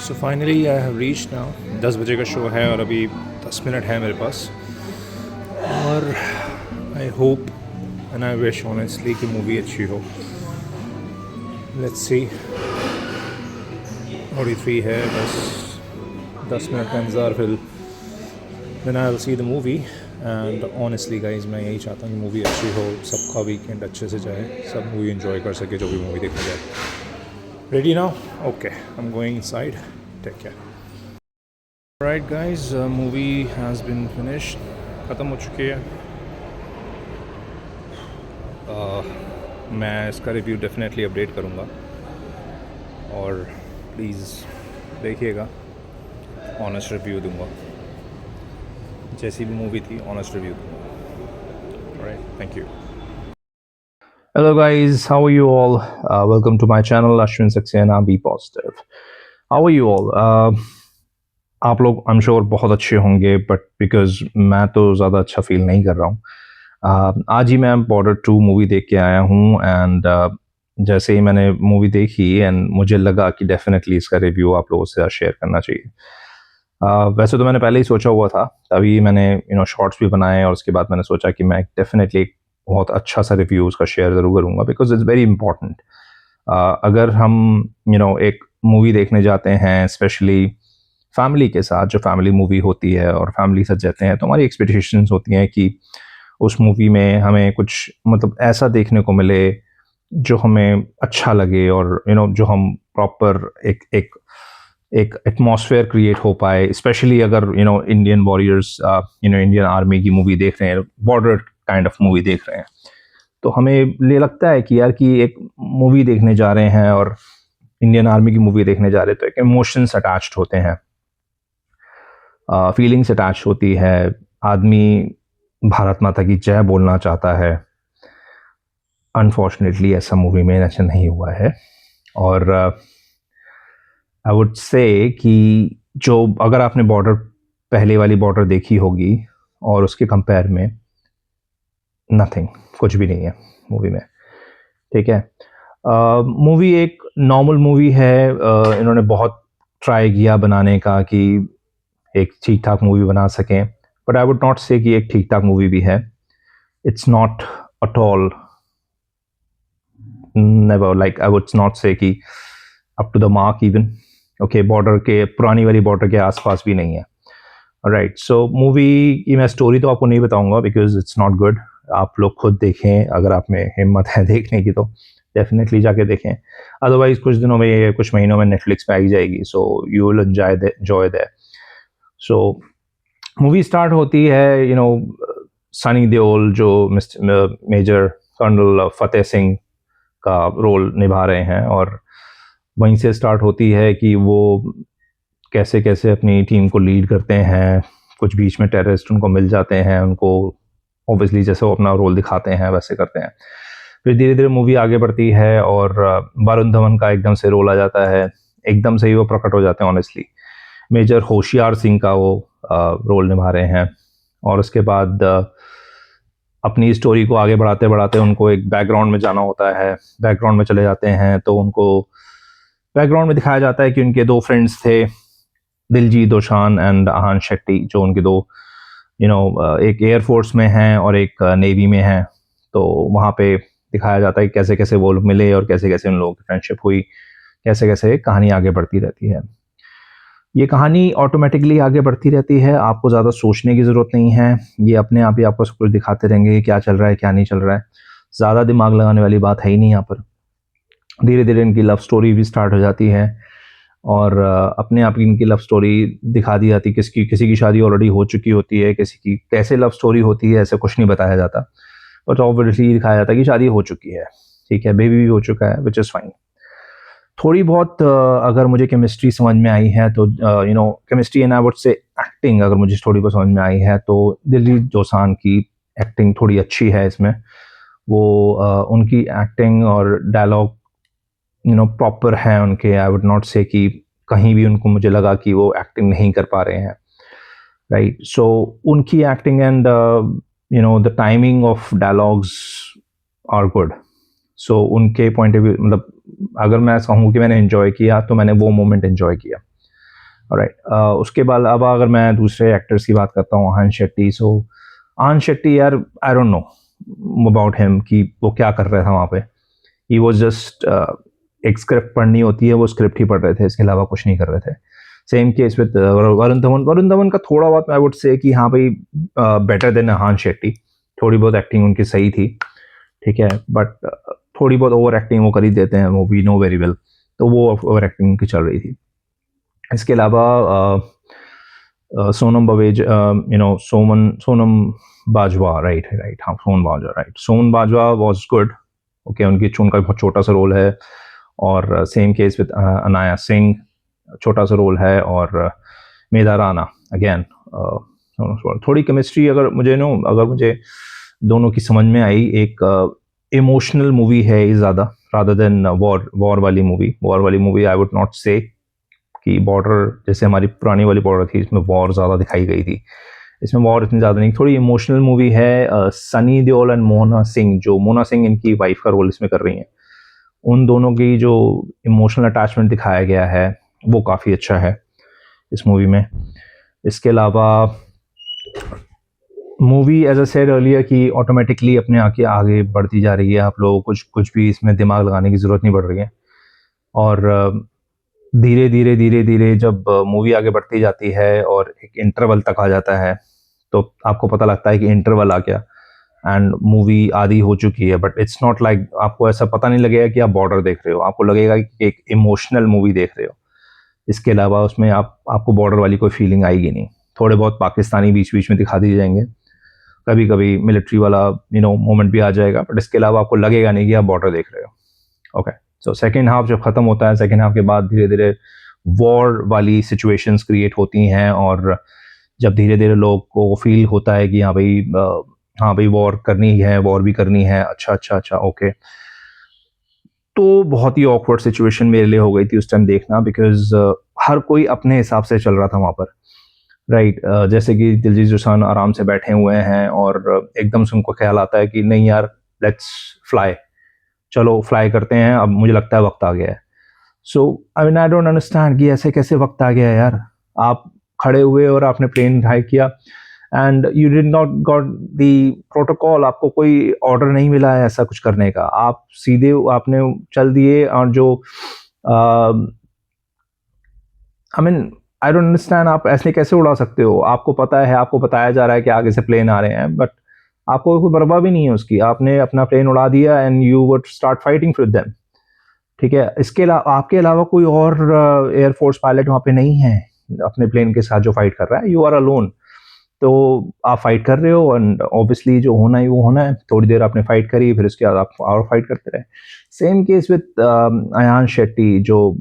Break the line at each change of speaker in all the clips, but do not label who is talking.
So finally I have reach now. 10 बजे का show है और अभी 10 मिनट है मेरे पास। और I hope and I wish honestly कि मूवी अच्छी हो। Let's see. 43 है, बस 10 मिनट का इंतज़ार, फिर then I will see the movie. And honestly guys, मैं यही चाहता हूँ कि मूवी अच्छी हो, सबका वीकेंड अच्छे से जाए, सब मूवी इन्जॉय कर सके जो भी मूवी देखने जाए। Ready now? Okay, I am going inside. Take care. Right guys, movie has been finished, ख़त्म हो चुकी है। मैं इसका रिव्यू डेफिनेटली अपडेट करूँगा और प्लीज़ देखिएगा, ऑनेस्ट रिव्यू दूँगा, जैसी भी मूवी थी ऑनेस्ट रिव्यू दूँगा। Right, thank you. Hello guys, how are you all? Welcome to my channel Ashwin Saxena, Be Positive. How are you all? आप लोग आई एम श्योर बहुत अच्छे होंगे, बट बिकॉज मैं तो ज़्यादा अच्छा फील नहीं कर रहा हूँ। आज ही मैं बॉर्डर 2 मूवी देख के आया हूँ एंड जैसे ही मैंने मूवी देखी एंड मुझे लगा कि डेफिनेटली इसका रिव्यू आप लोगों से शेयर करना चाहिए। वैसे तो मैंने पहले ही सोचा हुआ था, तभी मैंने शॉर्ट्स भी बनाए और उसके बाद मैंने सोचा कि मैं डेफिनेटली बहुत अच्छा सा रिव्यू उसका शेयर ज़रूर करूँगा, बिकॉज इट्स वेरी इंपॉर्टेंट। अगर हम एक मूवी देखने जाते हैं, स्पेशली फैमिली के साथ, जो फैमिली मूवी होती है और फैमिली साथ जाते हैं, तो हमारी एक्सपेक्टेशंस होती हैं कि उस मूवी में हमें कुछ मतलब ऐसा देखने को मिले जो हमें अच्छा लगे और जो हम प्रॉपर एक एक एक एटमॉस्फेयर क्रिएट हो पाए, स्पेशली अगर इंडियन वॉरियर्स, इंडियन आर्मी की मूवी देख रहे हैं, बॉर्डर काइंड ऑफ मूवी देख रहे हैं, तो हमें ये लगता है कि यार कि एक मूवी देखने जा रहे हैं और इंडियन आर्मी की मूवी देखने जा रहे हैं, तो एक इमोशंस अटैच्ड होते हैं, फीलिंग्स अटैच होती है। आदमी भारत माता की जय बोलना चाहता है। अनफॉर्चुनेटली ऐसा मूवी में ऐसा नहीं हुआ है। और आई वुड से कि जो अगर आपने बॉर्डर, पहले वाली बॉर्डर देखी होगी और उसके कंपेयर में नथिंग, कुछ भी नहीं है मूवी में। ठीक है, मूवी एक नॉर्मल मूवी है। इन्होंने बहुत ट्राई किया बनाने का कि एक ठीक ठाक मूवी बना सकें, but I would not say कि एक ठीक ठाक मूवी भी है। It's not at all, never, like I would not say कि up to the mark even. Okay, Border के, पुरानी वाली बॉर्डर के आसपास भी नहीं है। राइट, सो मूवी की मैं स्टोरी तो आपको नहीं बताऊंगा बिकॉज इट्स नॉट गुड। आप लोग खुद देखें, अगर आप में हिम्मत है देखने की तो डेफिनेटली जाके देखें। अदरवाइज कुछ दिनों में, कुछ महीनों में नेटफ्लिक्स पे आई जाएगी, so you will enjoy that. So movie start होती है, सनी देओल जो मेजर कर्नल फतेह सिंह का रोल निभा रहे हैं, और वहीं से स्टार्ट होती है कि वो कैसे कैसे अपनी टीम को लीड करते हैं। कुछ बीच में टेररिस्ट उनको मिल जाते हैं, उनको ऑब्वियसली जैसे वो अपना रोल दिखाते हैं वैसे करते हैं। फिर धीरे धीरे मूवी आगे बढ़ती है और वरुण धवन का एकदम से रोल आ जाता है, एकदम से ही वो प्रकट हो जाते हैं ऑनेस्टली। मेजर होशियार सिंह का वो रोल निभा रहे हैं। और उसके बाद अपनी स्टोरी को आगे बढ़ाते बढ़ाते उनको एक बैकग्राउंड में जाना होता है। बैकग्राउंड में चले जाते हैं तो उनको बैकग्राउंड में दिखाया जाता है कि उनके 2 फ्रेंड्स थे, दिलजीत दोशान एंड आहान शेट्टी, जो उनके दो एक एयरफोर्स में हैं और एक नेवी में हैं। तो वहाँ पे दिखाया जाता है कि कैसे कैसे वो लोग मिले और कैसे कैसे उन लोगों की फ्रेंडशिप हुई, कैसे कैसे कहानी आगे बढ़ती रहती है। ये कहानी ऑटोमेटिकली आगे बढ़ती रहती है, आपको ज़्यादा सोचने की ज़रूरत नहीं है। ये अपने आप ही आपको सब कुछ दिखाते रहेंगे, क्या चल रहा है क्या नहीं चल रहा है। ज़्यादा दिमाग लगाने वाली बात है ही नहीं यहाँ पर। धीरे धीरे इनकी लव स्टोरी भी स्टार्ट हो जाती है और अपने आप ही इनकी लव स्टोरी दिखा दी जाती है। किसी की शादी ऑलरेडी हो चुकी होती है, किसी की कैसे लव स्टोरी होती है ऐसे कुछ नहीं बताया जाता, बट ऑब्वियसली दिखाया जाता है कि शादी हो चुकी है, ठीक है, बेबी भी हो चुका है, विच इज़ फाइन। थोड़ी बहुत अगर मुझे केमिस्ट्री समझ में आई है तो chemistry and I would say acting अगर मुझे थोड़ी बहुत समझ में आई है तो दिलजीत दोसांझ की एक्टिंग थोड़ी अच्छी है इसमें। वो उनकी एक्टिंग और डायलॉग प्रॉपर है उनके। आई वुड नॉट से कि कहीं भी उनको मुझे लगा कि वो एक्टिंग नहीं कर पा रहे हैं। राइट, सो उनकी acting and the timing of dialogues are good. So उनके पॉइंट ऑफ व्यू मतलब अगर मैं कहूँ कि मैंने एंजॉय किया तो मैंने वो मोमेंट एंजॉय किया। राइट। उसके बाद अब अगर मैं दूसरे एक्टर्स की बात करता हूँ, आन शेट्टी। सो आन शेट्टी यार, I don't know about him कि वो क्या कर रहा था वहाँ पे। ही वॉज जस्ट एक स्क्रिप्ट पढ़नी होती है, वो स्क्रिप्ट ही पढ़ रहे थे, इसके अलावा कुछ नहीं कर रहे थे। Same case with Varun Dhawan. Varun Dhawan का थोड़ा बहुत आई वुड से कि हाँ भाई बेटर देन आन शेट्टी। थोड़ी बहुत एक्टिंग उनकी सही थी, ठीक है, बट थोड़ी बहुत ओवर एक्टिंग वो कर ही देते हैं, वो वी नो वेरी वेल। तो वो ओवर एक्टिंग उनकी चल रही थी। इसके अलावा सोनम बवेज, सोनम बाजवा, राइट राइट, हाँ Sonam Bajwa, right, Sonam Bajwa was good. Okay, उनका बहुत छोटा सा रोल है। और same case with Anaya Singh, छोटा सा रोल है। और मेधा राणा अगेन, थोड़ी केमिस्ट्री अगर मुझे दोनों की समझ में आई। एक इमोशनल मूवी है ये ज़्यादा, रादर देन वॉर वाली movie I would not say कि बॉर्डर जैसे हमारी पुरानी वाली बॉर्डर थी, इसमें वॉर ज़्यादा दिखाई गई थी। इसमें वॉर इतनी ज़्यादा नहीं, थोड़ी इमोशनल मूवी है। सनी देओल एंड मोना सिंह, जो मोना सिंह इनकी वाइफ का रोल इसमें कर रही हैं, उन दोनों की जो इमोशनल अटैचमेंट दिखाया गया है वो काफ़ी अच्छा है इस मूवी में। इसके अलावा movie as I said earlier कि ऑटोमेटिकली अपने आगे बढ़ती जा रही है। आप लोगों को कुछ भी इसमें दिमाग लगाने की ज़रूरत नहीं पड़ रही है। और धीरे धीरे धीरे धीरे जब मूवी आगे बढ़ती जाती है और एक इंटरवल तक आ जाता है, तो आपको पता लगता है कि इंटरवल आ गया एंड मूवी आधी हो चुकी है। बट इट्स नॉट लाइक, आपको ऐसा पता नहीं लगेगा कि आप बॉर्डर देख रहे हो, आपको लगेगा कि एक इमोशनल मूवी देख रहे हो। इसके अलावा उसमें आपको बॉर्डर वाली कोई फीलिंग आएगी नहीं। थोड़े बहुत पाकिस्तानी बीच बीच में दिखा दिए जाएंगे, कभी कभी मिलिट्री वाला मोमेंट भी आ जाएगा, बट इसके अलावा आपको लगेगा नहीं कि आप बॉर्डर देख रहे हो। ओके, सो सेकेंड हाफ जब ख़त्म होता है, सेकेंड हाफ के बाद धीरे धीरे वॉर वाली सिचुएशंस क्रिएट होती हैं। और जब धीरे धीरे लोग को फील होता है कि हाँ भाई वॉर करनी है, वॉर भी करनी है, अच्छा अच्छा अच्छा ओके। तो बहुत ही ऑकवर्ड सिचुएशन मेरे लिए हो गई थी उस टाइम देखना, बिकॉज हर कोई अपने हिसाब से चल रहा था वहाँ पर। राइट, जैसे कि दिलजीत दोसांझ आराम से बैठे हुए हैं और एकदम से उनको ख्याल आता है कि नहीं यार, लेट्स फ्लाई, चलो फ्लाई करते हैं, अब मुझे लगता है वक्त आ गया है। सो आई डोंट अंडरस्टैंड कि ऐसे कैसे वक्त आ गया है यार। आप खड़े हुए और आपने प्लेन हाई किया and you did not got the protocol, आपको कोई ऑर्डर नहीं मिला है ऐसा कुछ करने का, आप सीधे आपने चल दिए। और जो I mean I don't understand, आप ऐसे कैसे उड़ा सकते हो? आपको पता है, आपको बताया जा रहा है कि आगे से प्लेन आ रहे हैं, बट आपको कोई परवाह भी नहीं है उसकी, आपने अपना प्लेन उड़ा दिया and you would start fighting with them. ठीक है, इसके अलावा आपके अलावा कोई और एयरफोर्स पायलट वहाँ पे नहीं है अपने प्लेन के साथ जो फाइट कर रहा है, यू आर अलोन। तो आप फाइट कर रहे हो एंड ऑब्वियसली जो होना है वो होना है। थोड़ी देर आपने फाइट करी, फिर उसके बाद आप और फाइट करते रहे। Same case with Ayan Shetty, जो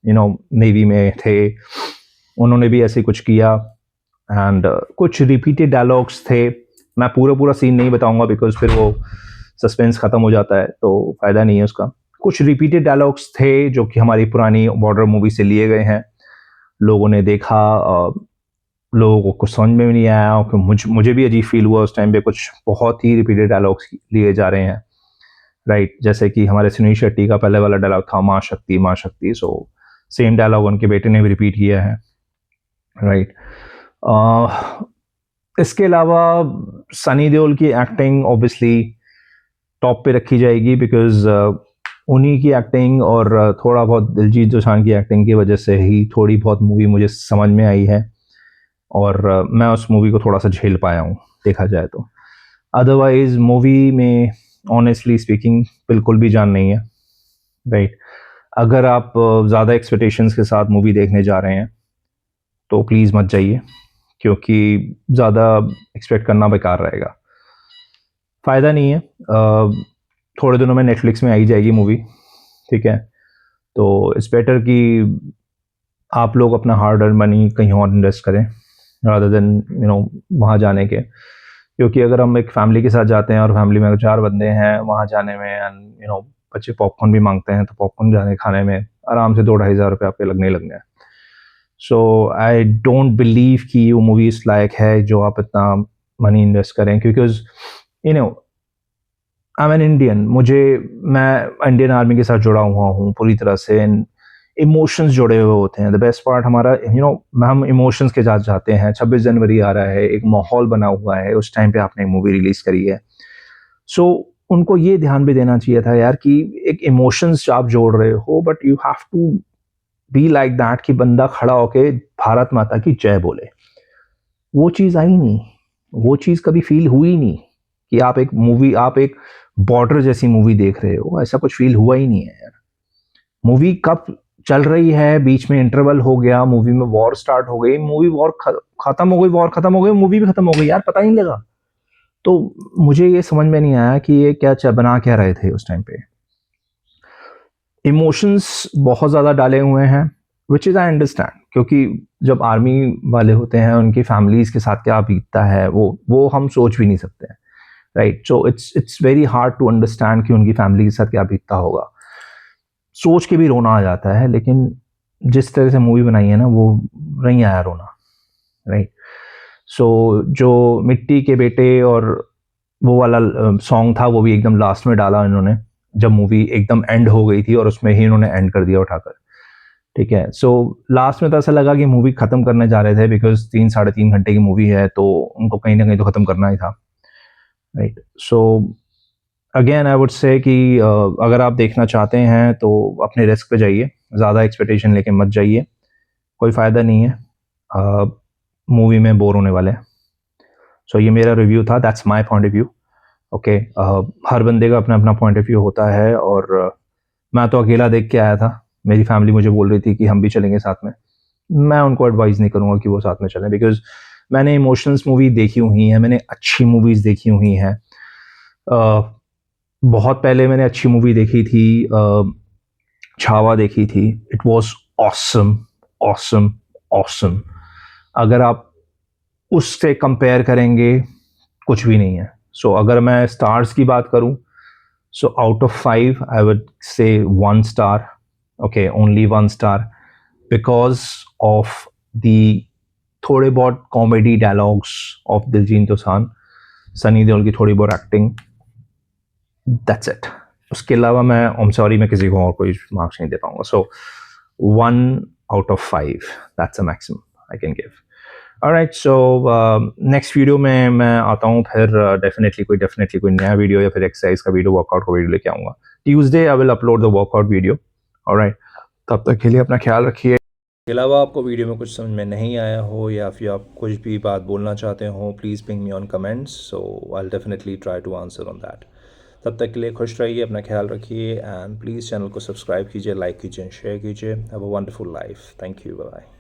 नेवी में थे, उन्होंने भी ऐसे कुछ किया। एंड कुछ रिपीटेड डायलॉग्स थे। मैं पूरा सीन नहीं बताऊंगा बिकॉज फिर वो सस्पेंस खत्म हो जाता है, तो फायदा नहीं है उसका। कुछ रिपीटेड डायलॉग्स थे जो कि हमारी पुरानी बॉर्डर मूवी से लिए गए हैं। लोगों ने देखा, लोगों को कुछ समझ में भी नहीं आया, मुझे भी अजीब फील हुआ उस टाइम पे। कुछ बहुत ही रिपीटेड डायलॉग्स लिए जा रहे हैं, राइट। जैसे कि हमारे सुनील शेट्टी का पहले वाला डायलॉग था माँ शक्ति माँ शक्ति, सो सेम डायलॉग उनके बेटे ने भी रिपीट किया है, राइट। इसके अलावा सनी देओल की एक्टिंग ऑब्वियसली टॉप पे रखी जाएगी, बिकॉज उन्हीं की एक्टिंग और थोड़ा बहुत दिलजीत दोसांझ की एक्टिंग की वजह से ही थोड़ी बहुत मूवी मुझे समझ में आई है और मैं उस मूवी को थोड़ा सा झेल पाया हूँ, देखा जाए तो। अदरवाइज मूवी में ऑनेस्टली स्पीकिंग बिल्कुल भी जान नहीं है, राइट। अगर आप ज़्यादा एक्सपेक्टेशंस के साथ मूवी देखने जा रहे हैं तो प्लीज़ मत जाइए, क्योंकि ज़्यादा एक्सपेक्ट करना बेकार रहेगा, फ़ायदा नहीं है। थोड़े दिनों में नेटफ्लिक्स में आई जाएगी मूवी, ठीक है। तो इट्स बेटर कि आप लोग अपना हार्ड अर्न मनी कहीं और इन्वेस्ट करें रादर देन वहाँ जाने के। क्योंकि अगर हम एक फैमिली के साथ जाते हैं और फैमिली में अगर 4 बंदे हैं, वहाँ जाने में एंड बच्चे पॉपकॉर्न भी मांगते हैं, तो पॉपकॉर्न जाने खाने में आराम से 2-2,500 रुपये आपके लगने ही लगने हैं। सो आई डोंट बिलीव कि वो मूवी इस लायक है जो आप इतना मनी इन्वेस्ट करें, क्योंकि आई एम एन इंडियन, मैं इंडियन आर्मी के साथ जुड़ा हुआ हूँ पूरी तरह से, एंड इमोशंस जुड़े हुए होते हैं। द बेस्ट पार्ट हमारा हम इमोशंस के साथ जाते हैं। 26 जनवरी आ रहा है, एक माहौल बना हुआ है, उस टाइम पे आपने मूवी रिलीज करी है। सो उनको ये ध्यान भी देना चाहिए था यार कि एक इमोशंस आप जोड़ रहे हो, but you have to be like that कि बंदा खड़ा होके भारत माता की जय बोले। वो चीज़ आई नहीं, वो चीज़ कभी फील हुई नहीं कि आप एक बॉर्डर जैसी मूवी देख रहे हो। ऐसा कुछ फील हुआ ही नहीं है यार। मूवी कब चल रही है, बीच में इंटरवल हो गया, मूवी में वॉर स्टार्ट हो गई, वॉर खत्म हो गई, वॉर खत्म हो गई, मूवी भी खत्म हो गई यार, पता ही नहीं लगा। तो मुझे ये समझ में नहीं आया कि ये बना क्या रहे थे उस टाइम पे। इमोशंस बहुत ज़्यादा डाले हुए हैं, विच इज़ आई अंडरस्टैंड, क्योंकि जब आर्मी वाले होते हैं उनकी फैमिलीज़ के साथ क्या बीतता है वो हम सोच भी नहीं सकते हैं, right. So it's very hard to understand कि उनकी फैमिली के साथ क्या बीतता होगा। सोच के भी रोना आ जाता है, लेकिन जिस तरह से मूवी बनाई है ना, वो नहीं आया रोना, राइट। सो जो मिट्टी के बेटे और वो वाला सॉन्ग था, वो भी एकदम लास्ट में डाला इन्होंने, जब मूवी एकदम एंड हो गई थी, और उसमें ही इन्होंने एंड कर दिया उठाकर, ठीक है। सो लास्ट में तो ऐसा लगा कि मूवी खत्म करने जा रहे थे, बिकॉज 3 साढ़े 3 घंटे की मूवी है, तो उनको कहीं ना कहीं तो खत्म करना ही था, right. So again I would say कि अगर आप देखना चाहते हैं तो अपने रिस्क पे जाइए, ज़्यादा एक्सपेक्टेशन लेके मत जाइए, कोई फ़ायदा नहीं है, मूवी में बोर होने वाले हैं। सो ये मेरा रिव्यू था, that's my point of view, okay. हर बंदे का अपना अपना पॉइंट ऑफ व्यू होता है, और मैं तो अकेला देख के आया था, मेरी फैमिली मुझे बोल रही थी कि हम भी चलेंगे साथ में। मैं उनको एडवाइस नहीं करूँगा कि वो साथ में चलें, बिकॉज मैंने इमोशंस मूवी देखी हुई हैं, मैंने अच्छी मूवीज़ देखी हुई हैं। बहुत पहले मैंने अच्छी मूवी देखी थी, छावा देखी थी, it was awesome awesome awesome. अगर आप उससे कंपेयर करेंगे, कुछ भी नहीं है। सो अगर मैं स्टार्स की बात करूं, so out of 5 I would say 1 star, okay, only 1 star, because of the थोड़े बहुत comedy dialogues of Diljit Dosanjh, Sunny Deol की थोड़ी बहुत एक्टिंग, दैट्स इट। उसके अलावा मैं किसी को और कोई मार्क्स नहीं दे पाऊंगा। सो 1 out of 5, that's a maximum I can give. Alright, so next video में मैं आता हूँ फिर, डेफिनेटली कोई नया वीडियो या फिर एक्सरसाइज का वीडियो, वर्कआउट का वीडियो लेके आऊँगा। Tuesday I will upload the workout video. Alright, तब तक के लिए अपना ख्याल रखिए। इसके अलावा आपको वीडियो में कुछ समझ में नहीं आया हो, या फिर आप कुछ भी बात बोलना चाहते हो, please ping me on comments, so I will definitely try to answer on that. तब तक के लिए खुश रहिए, अपना ख्याल रखिए, एंड प्लीज़ चैनल को सब्सक्राइब कीजिए, लाइक कीजिए, शेयर कीजिए। Have a wonderful life. Thank you, bye bye.